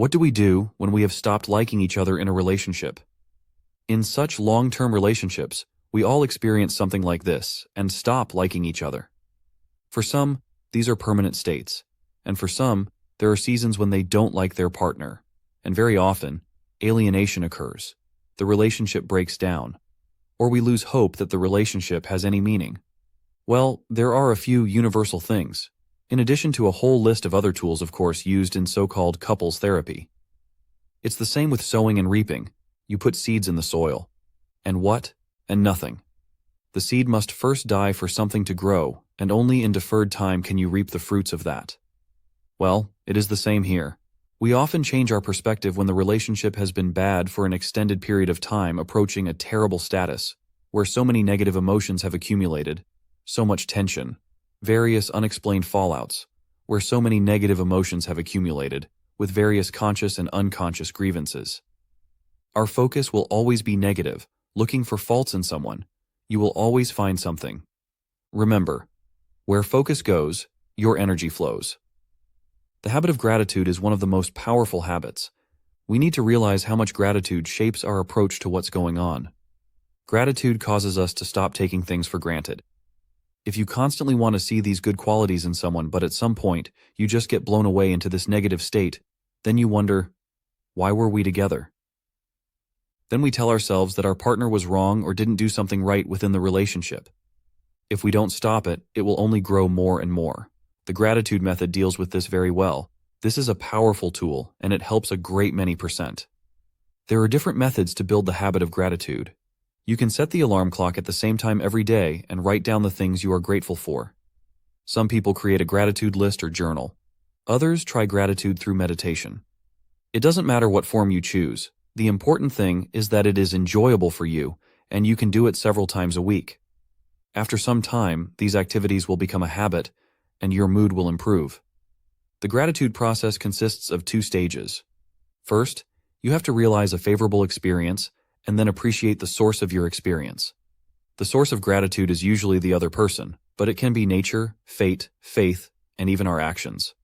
What do we do when we have stopped liking each other in a relationship? In such long-term relationships, we all experience something like this and stop liking each other. For some, these are permanent states, and for some, there are seasons when they don't like their partner, and very often, alienation occurs. The relationship breaks down, or we lose hope that the relationship has any meaning. Well, there are a few universal things, in addition to a whole list of other tools, of course, used in so-called couples therapy. It's the same with sowing and reaping. You put seeds in the soil. And what? And nothing. The seed must first die for something to grow, and only in deferred time can you reap the fruits of that. Well, it is the same here. We often change our perspective when the relationship has been bad for an extended period of time, approaching a terrible status, where so many negative emotions have accumulated, so much tension, various unexplained fallouts, where so many negative emotions have accumulated, with various conscious and unconscious grievances. Our focus will always be negative, looking for faults in someone. You will always find something. Remember, where focus goes, your energy flows. The habit of gratitude is one of the most powerful habits. We need to realize how much gratitude shapes our approach to what's going on. Gratitude causes us to stop taking things for granted. If you constantly want to see these good qualities in someone, but at some point you just get blown away into this negative state, then you wonder, why were we together? Then we tell ourselves that our partner was wrong or didn't do something right within the relationship. If we don't stop it, it will only grow more and more. The gratitude method deals with this very well. This is a powerful tool, and it helps a great many %. There are different methods to build the habit of gratitude. You can set the alarm clock at the same time every day and write down the things you are grateful for. Some people create a gratitude list or journal. Others try gratitude through meditation. It doesn't matter what form you choose. The important thing is that it is enjoyable for you, and you can do it several times a week. After some time, these activities will become a habit, and your mood will improve. The gratitude process consists of 2 stages. First, you have to realize a favorable experience, and then appreciate the source of your experience. The source of gratitude is usually the other person, but it can be nature, fate, faith, and even our actions.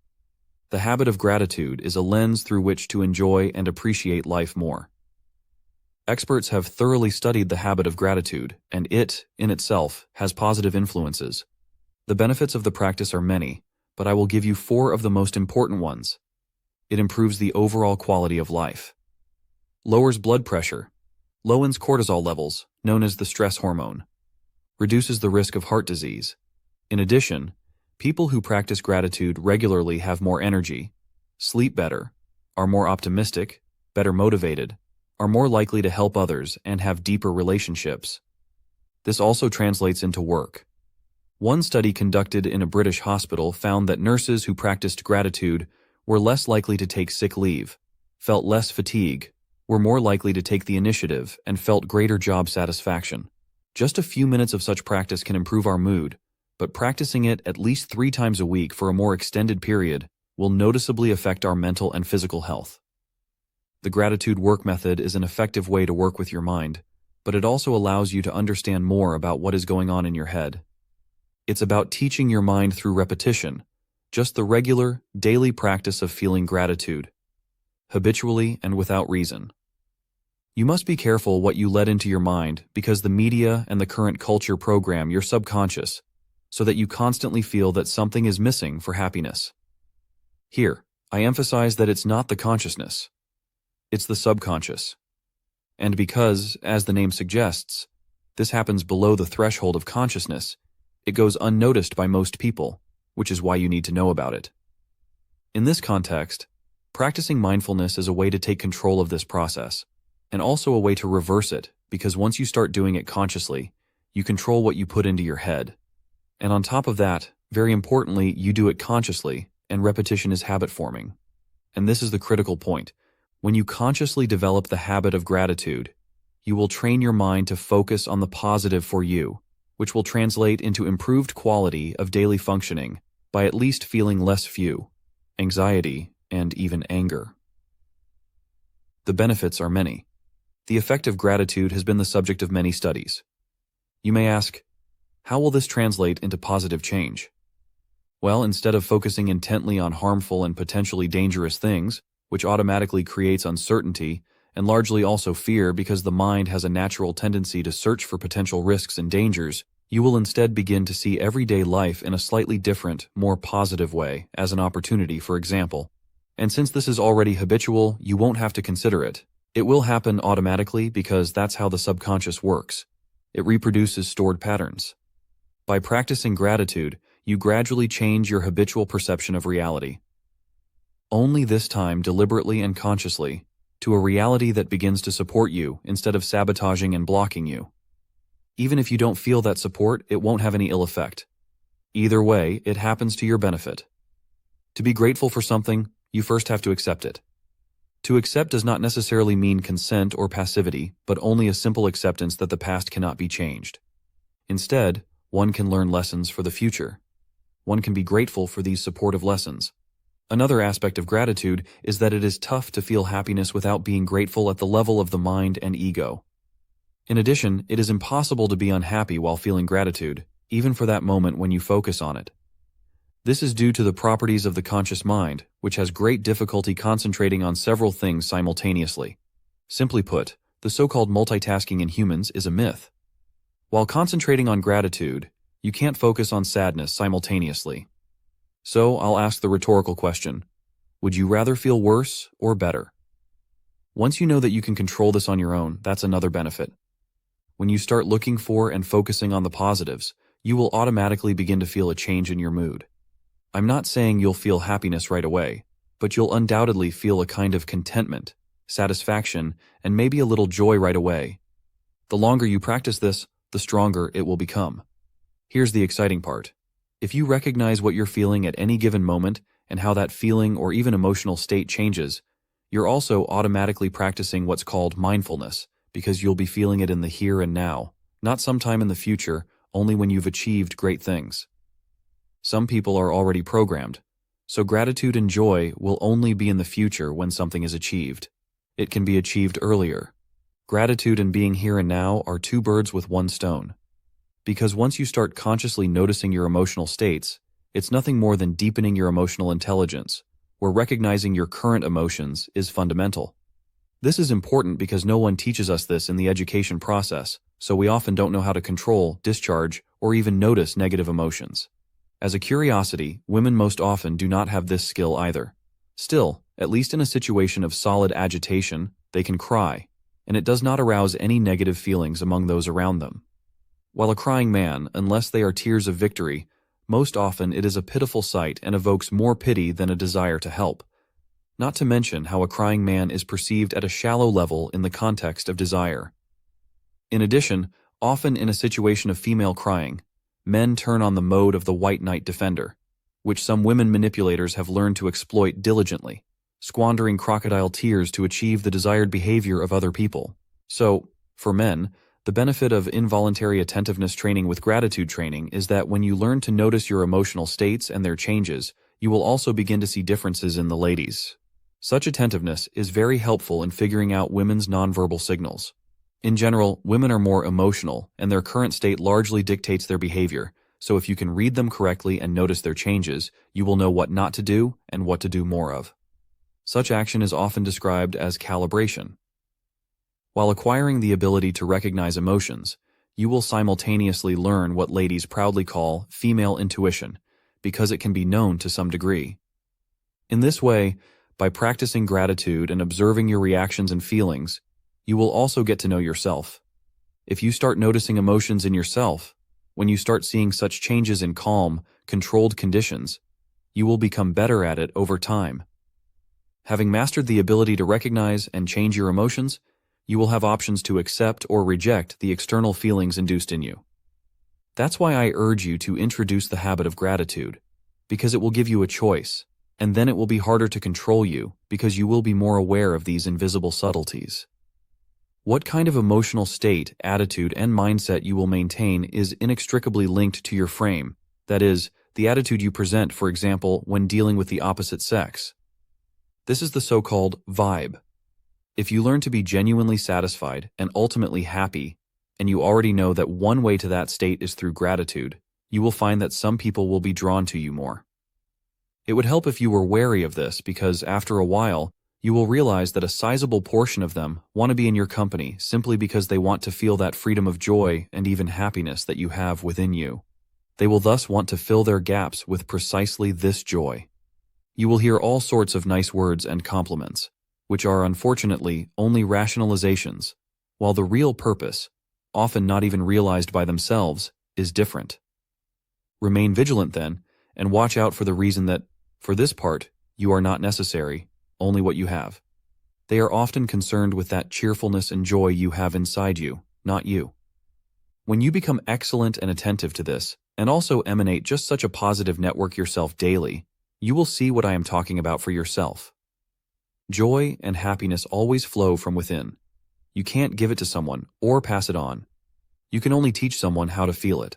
The habit of gratitude is a lens through which to enjoy and appreciate life more. Experts have thoroughly studied the habit of gratitude, and it, in itself, has positive influences. The benefits of the practice are many, but I will give you 4 of the most important ones. It improves the overall quality of life. Lowers blood pressure. Lowers cortisol levels, known as the stress hormone. Reduces the risk of heart disease. In addition, people who practice gratitude regularly have more energy, sleep better, are more optimistic, better motivated, are more likely to help others, and have deeper relationships. This also translates into work. One study conducted in a British hospital found that nurses who practiced gratitude were less likely to take sick leave, felt less fatigue, were more likely to take the initiative, and felt greater job satisfaction. Just a few minutes of such practice can improve our mood, but practicing it at least 3 times a week for a more extended period will noticeably affect our mental and physical health. The gratitude work method is an effective way to work with your mind, but it also allows you to understand more about what is going on in your head. It's about teaching your mind through repetition, just the regular, daily practice of feeling gratitude, habitually and without reason. You must be careful what you let into your mind because the media and the current culture program your subconscious so that you constantly feel that something is missing for happiness. Here, I emphasize that it's not the consciousness. It's the subconscious. And because, as the name suggests, this happens below the threshold of consciousness, it goes unnoticed by most people, which is why you need to know about it. In this context, practicing mindfulness is a way to take control of this process, and also a way to reverse it, because once you start doing it consciously, you control what you put into your head. And on top of that, very importantly, you do it consciously, and repetition is habit forming. And this is the critical point. When you consciously develop the habit of gratitude, you will train your mind to focus on the positive for you, which will translate into improved quality of daily functioning by at least feeling less few, anxiety, and even anger. The benefits are many. The effect of gratitude has been the subject of many studies. You may ask, how will this translate into positive change? Well, instead of focusing intently on harmful and potentially dangerous things, which automatically creates uncertainty and largely also fear because the mind has a natural tendency to search for potential risks and dangers, you will instead begin to see everyday life in a slightly different, more positive way, as an opportunity, for example. And since this is already habitual, you won't have to consider it. It will happen automatically because that's how the subconscious works. It reproduces stored patterns. By practicing gratitude, you gradually change your habitual perception of reality. Only this time deliberately and consciously, to a reality that begins to support you instead of sabotaging and blocking you. Even if you don't feel that support, it won't have any ill effect. Either way, it happens to your benefit. To be grateful for something, you first have to accept it. To accept does not necessarily mean consent or passivity, but only a simple acceptance that the past cannot be changed. Instead, one can learn lessons for the future. One can be grateful for these supportive lessons. Another aspect of gratitude is that it is tough to feel happiness without being grateful at the level of the mind and ego. In addition, it is impossible to be unhappy while feeling gratitude, even for that moment when you focus on it. This is due to the properties of the conscious mind, which has great difficulty concentrating on several things simultaneously. Simply put, the so-called multitasking in humans is a myth. While concentrating on gratitude, you can't focus on sadness simultaneously. So I'll ask the rhetorical question: would you rather feel worse or better? Once you know that you can control this on your own, that's another benefit. When you start looking for and focusing on the positives, you will automatically begin to feel a change in your mood. I'm not saying you'll feel happiness right away, but you'll undoubtedly feel a kind of contentment, satisfaction, and maybe a little joy right away. The longer you practice this, the stronger it will become. Here's the exciting part. If you recognize what you're feeling at any given moment and how that feeling or even emotional state changes, you're also automatically practicing what's called mindfulness, because you'll be feeling it in the here and now, not sometime in the future, only when you've achieved great things. Some people are already programmed, so gratitude and joy will only be in the future when something is achieved. It can be achieved earlier. Gratitude and being here and now are two birds with one stone. Because once you start consciously noticing your emotional states, it's nothing more than deepening your emotional intelligence, where recognizing your current emotions is fundamental. This is important because no one teaches us this in the education process, so we often don't know how to control, discharge, or even notice negative emotions. As a curiosity, women most often do not have this skill either. Still, at least in a situation of solid agitation, they can cry, and it does not arouse any negative feelings among those around them. While a crying man, unless they are tears of victory, most often it is a pitiful sight and evokes more pity than a desire to help. Not to mention how a crying man is perceived at a shallow level in the context of desire. In addition, often in a situation of female crying, men turn on the mode of the white knight defender, which some women manipulators have learned to exploit diligently, squandering crocodile tears to achieve the desired behavior of other people. So, for men, the benefit of involuntary attentiveness training with gratitude training is that when you learn to notice your emotional states and their changes, you will also begin to see differences in the ladies. Such attentiveness is very helpful in figuring out women's nonverbal signals. In general, women are more emotional, and their current state largely dictates their behavior, so if you can read them correctly and notice their changes, you will know what not to do and what to do more of. Such action is often described as calibration. While acquiring the ability to recognize emotions, you will simultaneously learn what ladies proudly call female intuition, because it can be known to some degree. In this way, by practicing gratitude and observing your reactions and feelings, you will also get to know yourself. If you start noticing emotions in yourself, when you start seeing such changes in calm, controlled conditions, you will become better at it over time. Having mastered the ability to recognize and change your emotions, you will have options to accept or reject the external feelings induced in you. That's why I urge you to introduce the habit of gratitude, because it will give you a choice, and then it will be harder to control you because you will be more aware of these invisible subtleties. What kind of emotional state, attitude, and mindset you will maintain is inextricably linked to your frame, that is, the attitude you present, for example, when dealing with the opposite sex. This is the so-called vibe. If you learn to be genuinely satisfied and ultimately happy, and you already know that one way to that state is through gratitude, you will find that some people will be drawn to you more. It would help if you were wary of this because, after a while, you will realize that a sizable portion of them want to be in your company simply because they want to feel that freedom of joy and even happiness that you have within you. They will thus want to fill their gaps with precisely this joy. You will hear all sorts of nice words and compliments, which are unfortunately only rationalizations, while the real purpose, often not even realized by themselves, is different. Remain vigilant then, and watch out for the reason that, for this part, you are not necessary, only what you have. They are often concerned with that cheerfulness and joy you have inside you, not you. When you become excellent and attentive to this, and also emanate just such a positive network yourself daily, you will see what I am talking about for yourself. Joy and happiness always flow from within. You can't give it to someone or pass it on. You can only teach someone how to feel it.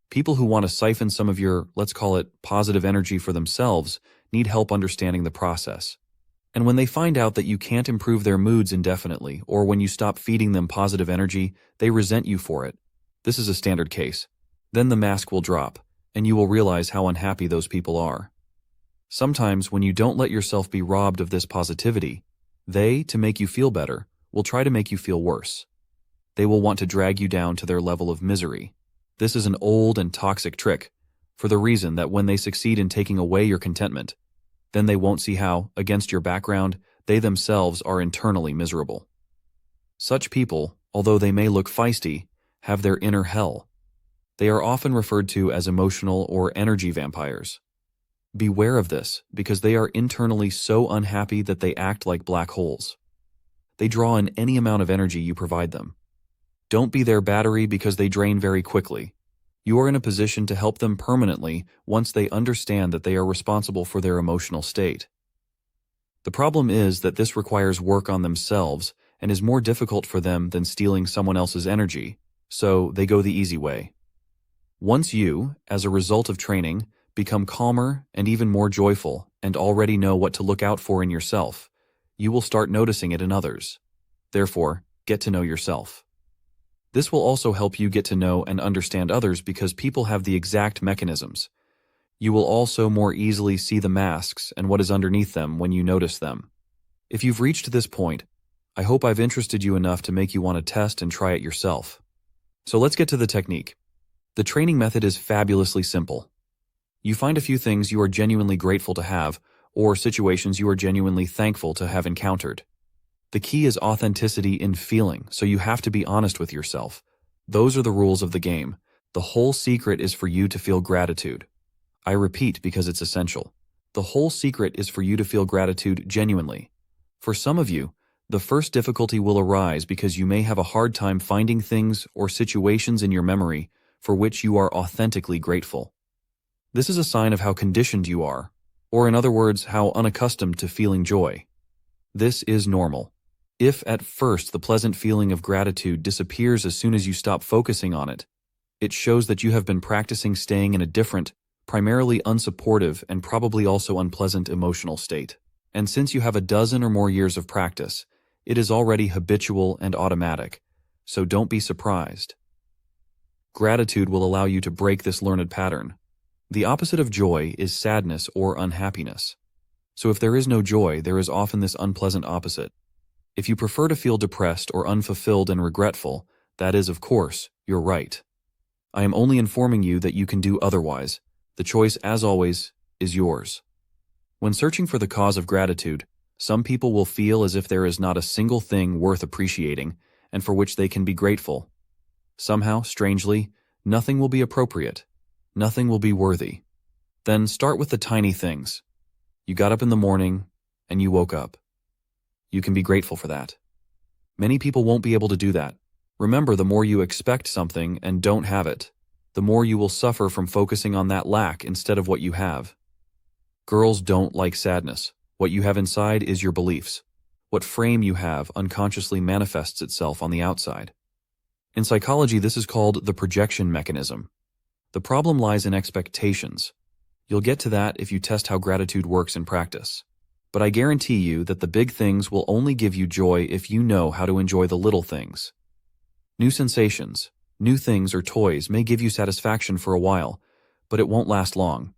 People who want to siphon some of your, let's call it, positive energy for themselves need help understanding the process. And when they find out that you can't improve their moods indefinitely, or when you stop feeding them positive energy, they resent you for it. This is a standard case. Then the mask will drop, and you will realize how unhappy those people are. Sometimes when you don't let yourself be robbed of this positivity, they, to make you feel better, will try to make you feel worse. They will want to drag you down to their level of misery. This is an old and toxic trick, for the reason that when they succeed in taking away your contentment, then they won't see how, against your background, they themselves are internally miserable. Such people, although they may look feisty, have their inner hell. They are often referred to as emotional or energy vampires. Beware of this, because they are internally so unhappy that they act like black holes. They draw in any amount of energy you provide them. Don't be their battery because they drain very quickly. You are in a position to help them permanently once they understand that they are responsible for their emotional state. The problem is that this requires work on themselves and is more difficult for them than stealing someone else's energy, so they go the easy way. Once you, as a result of training, become calmer and even more joyful and already know what to look out for in yourself, you will start noticing it in others. Therefore, get to know yourself. This will also help you get to know and understand others because people have the exact mechanisms. You will also more easily see the masks and what is underneath them when you notice them. If you've reached this point, I hope I've interested you enough to make you want to test and try it yourself. So let's get to the technique. The training method is fabulously simple. You find a few things you are genuinely grateful to have, or situations you are genuinely thankful to have encountered. The key is authenticity in feeling, so you have to be honest with yourself. Those are the rules of the game. The whole secret is for you to feel gratitude. I repeat because it's essential. The whole secret is for you to feel gratitude genuinely. For some of you, the first difficulty will arise because you may have a hard time finding things or situations in your memory for which you are authentically grateful. This is a sign of how conditioned you are, or in other words, how unaccustomed to feeling joy. This is normal. If at first the pleasant feeling of gratitude disappears as soon as you stop focusing on it, it shows that you have been practicing staying in a different, primarily unsupportive and probably also unpleasant emotional state. And since you have a dozen or more years of practice, it is already habitual and automatic, so don't be surprised. Gratitude will allow you to break this learned pattern. The opposite of joy is sadness or unhappiness. So if there is no joy, there is often this unpleasant opposite. If you prefer to feel depressed or unfulfilled and regretful, that is, of course, you're right. I am only informing you that you can do otherwise. The choice, as always, is yours. When searching for the cause of gratitude, some people will feel as if there is not a single thing worth appreciating and for which they can be grateful. Somehow, strangely, nothing will be appropriate. Nothing will be worthy. Then start with the tiny things. You got up in the morning and you woke up. You can be grateful for that. Many people won't be able to do that. Remember, the more you expect something and don't have it, the more you will suffer from focusing on that lack instead of what you have. Girls don't like sadness. What you have inside is your beliefs. What frame you have unconsciously manifests itself on the outside. In psychology, this is called the projection mechanism. The problem lies in expectations. You'll get to that if you test how gratitude works in practice. But I guarantee you that the big things will only give you joy if you know how to enjoy the little things. New sensations, new things or toys may give you satisfaction for a while, but it won't last long.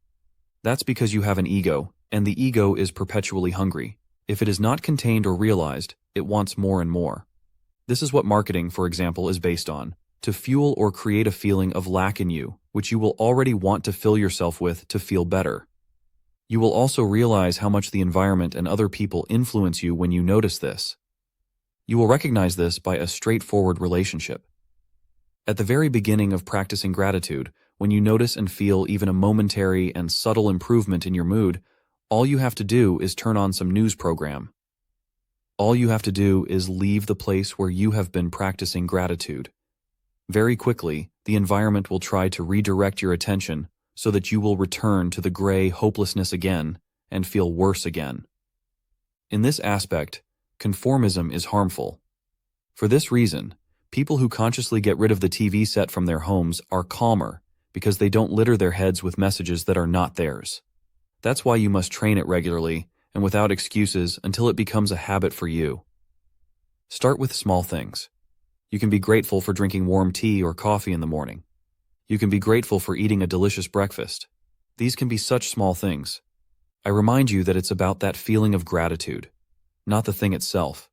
That's because you have an ego, and the ego is perpetually hungry. If it is not contained or realized, it wants more and more. This is what marketing, for example, is based on, to fuel or create a feeling of lack in you, which you will already want to fill yourself with to feel better. You will also realize how much the environment and other people influence you when you notice this. You will recognize this by a straightforward relationship. At the very beginning of practicing gratitude, when you notice and feel even a momentary and subtle improvement in your mood, all you have to do is turn on some news program. All you have to do is leave the place where you have been practicing gratitude. Very quickly, the environment will try to redirect your attention so that you will return to the gray hopelessness again and feel worse again. In this aspect, conformism is harmful. For this reason, people who consciously get rid of the TV set from their homes are calmer because they don't litter their heads with messages that are not theirs. That's why you must train it regularly and without excuses until it becomes a habit for you. Start with small things. You can be grateful for drinking warm tea or coffee in the morning. You can be grateful for eating a delicious breakfast. These can be such small things. I remind you that it's about that feeling of gratitude, not the thing itself.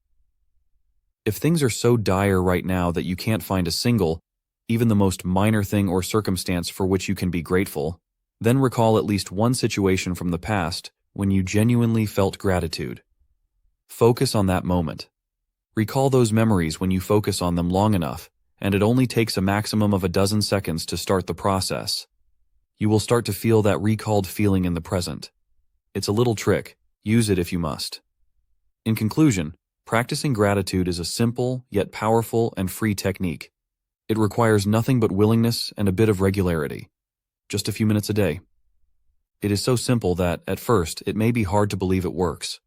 If things are so dire right now that you can't find a single, even the most minor thing or circumstance for which you can be grateful, then recall at least one situation from the past when you genuinely felt gratitude. Focus on that moment. Recall those memories when you focus on them long enough, and it only takes a maximum of 12 seconds to start the process. You will start to feel that recalled feeling in the present. It's a little trick. Use it if you must. In conclusion, practicing gratitude is a simple, yet powerful and free technique. It requires nothing but willingness and a bit of regularity. Just a few minutes a day. It is so simple that, at first, it may be hard to believe it works.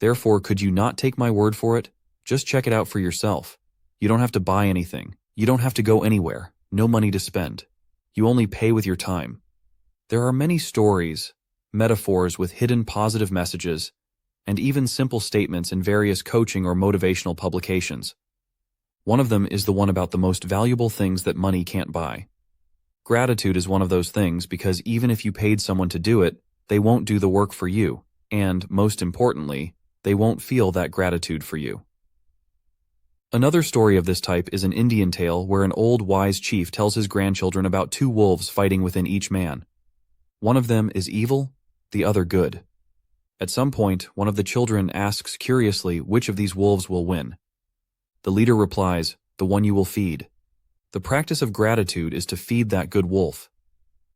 Therefore, could you not take my word for it? Just check it out for yourself. You don't have to buy anything. You don't have to go anywhere. No money to spend. You only pay with your time. There are many stories, metaphors with hidden positive messages, and even simple statements in various coaching or motivational publications. One of them is the one about the most valuable things that money can't buy. Gratitude is one of those things because even if you paid someone to do it, they won't do the work for you, and, most importantly, they won't feel that gratitude for you. Another story of this type is an Indian tale where an old wise chief tells his grandchildren about two wolves fighting within each man. One of them is evil, the other good. At some point, one of the children asks curiously which of these wolves will win. The leader replies, "The one you will feed." The practice of gratitude is to feed that good wolf.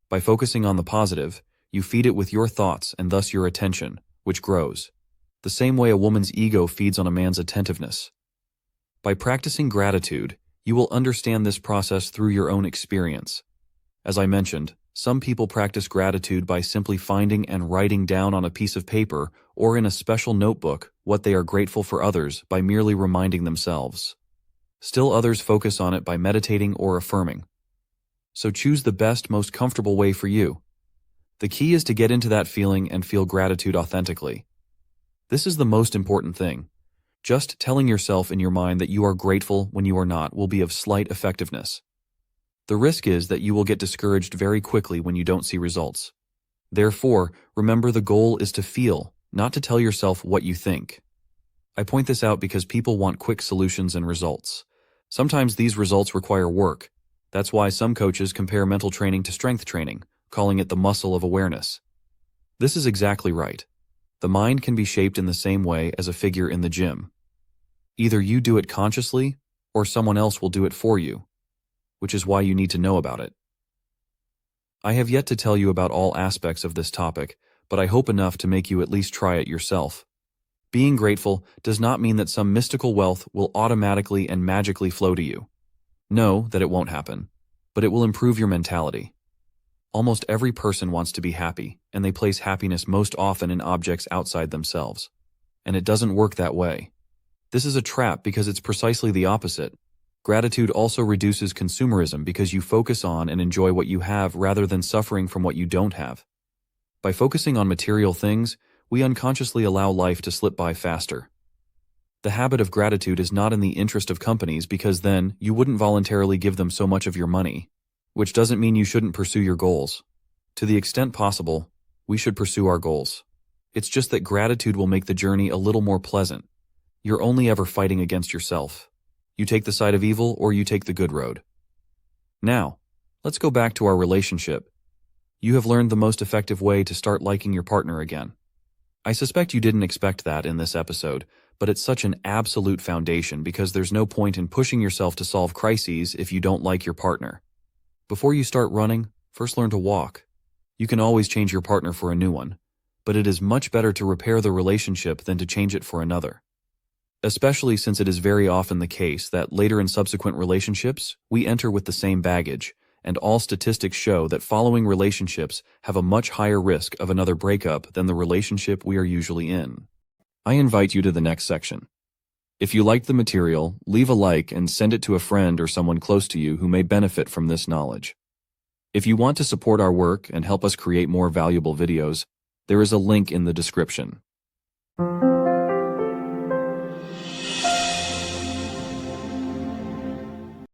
By focusing on the positive, you feed it with your thoughts and thus your attention, which grows. The same way a woman's ego feeds on a man's attentiveness. By practicing gratitude, you will understand this process through your own experience. As I mentioned, some people practice gratitude by simply finding and writing down on a piece of paper or in a special notebook what they are grateful for others by merely reminding themselves. Still others focus on it by meditating or affirming. So choose the best, most comfortable way for you. The key is to get into that feeling and feel gratitude authentically. This is the most important thing. Just telling yourself in your mind that you are grateful when you are not will be of slight effectiveness. The risk is that you will get discouraged very quickly when you don't see results. Therefore, remember the goal is to feel, not to tell yourself what you think. I point this out because people want quick solutions and results. Sometimes these results require work. That's why some coaches compare mental training to strength training, calling it the muscle of awareness. This is exactly right. The mind can be shaped in the same way as a figure in the gym. Either you do it consciously, or someone else will do it for you, which is why you need to know about it. I have yet to tell you about all aspects of this topic, but I hope enough to make you at least try it yourself. Being grateful does not mean that some mystical wealth will automatically and magically flow to you. Know that it won't happen, but it will improve your mentality. Almost every person wants to be happy, and they place happiness most often in objects outside themselves. And it doesn't work that way. This is a trap because it's precisely the opposite. Gratitude also reduces consumerism because you focus on and enjoy what you have rather than suffering from what you don't have. By focusing on material things, we unconsciously allow life to slip by faster. The habit of gratitude is not in the interest of companies because then you wouldn't voluntarily give them so much of your money, which doesn't mean you shouldn't pursue your goals. To the extent possible, we should pursue our goals. It's just that gratitude will make the journey a little more pleasant. You're only ever fighting against yourself. You take the side of evil or you take the good road. Now, let's go back to our relationship. You have learned the most effective way to start liking your partner again. I suspect you didn't expect that in this episode, but it's such an absolute foundation because there's no point in pushing yourself to solve crises if you don't like your partner. Before you start running, first learn to walk. You can always change your partner for a new one, but it is much better to repair the relationship than to change it for another. Especially since it is very often the case that later in subsequent relationships, we enter with the same baggage, and all statistics show that following relationships have a much higher risk of another breakup than the relationship we are usually in. I invite you to the next section. If you liked the material, leave a like and send it to a friend or someone close to you who may benefit from this knowledge. If you want to support our work and help us create more valuable videos, there is a link in the description.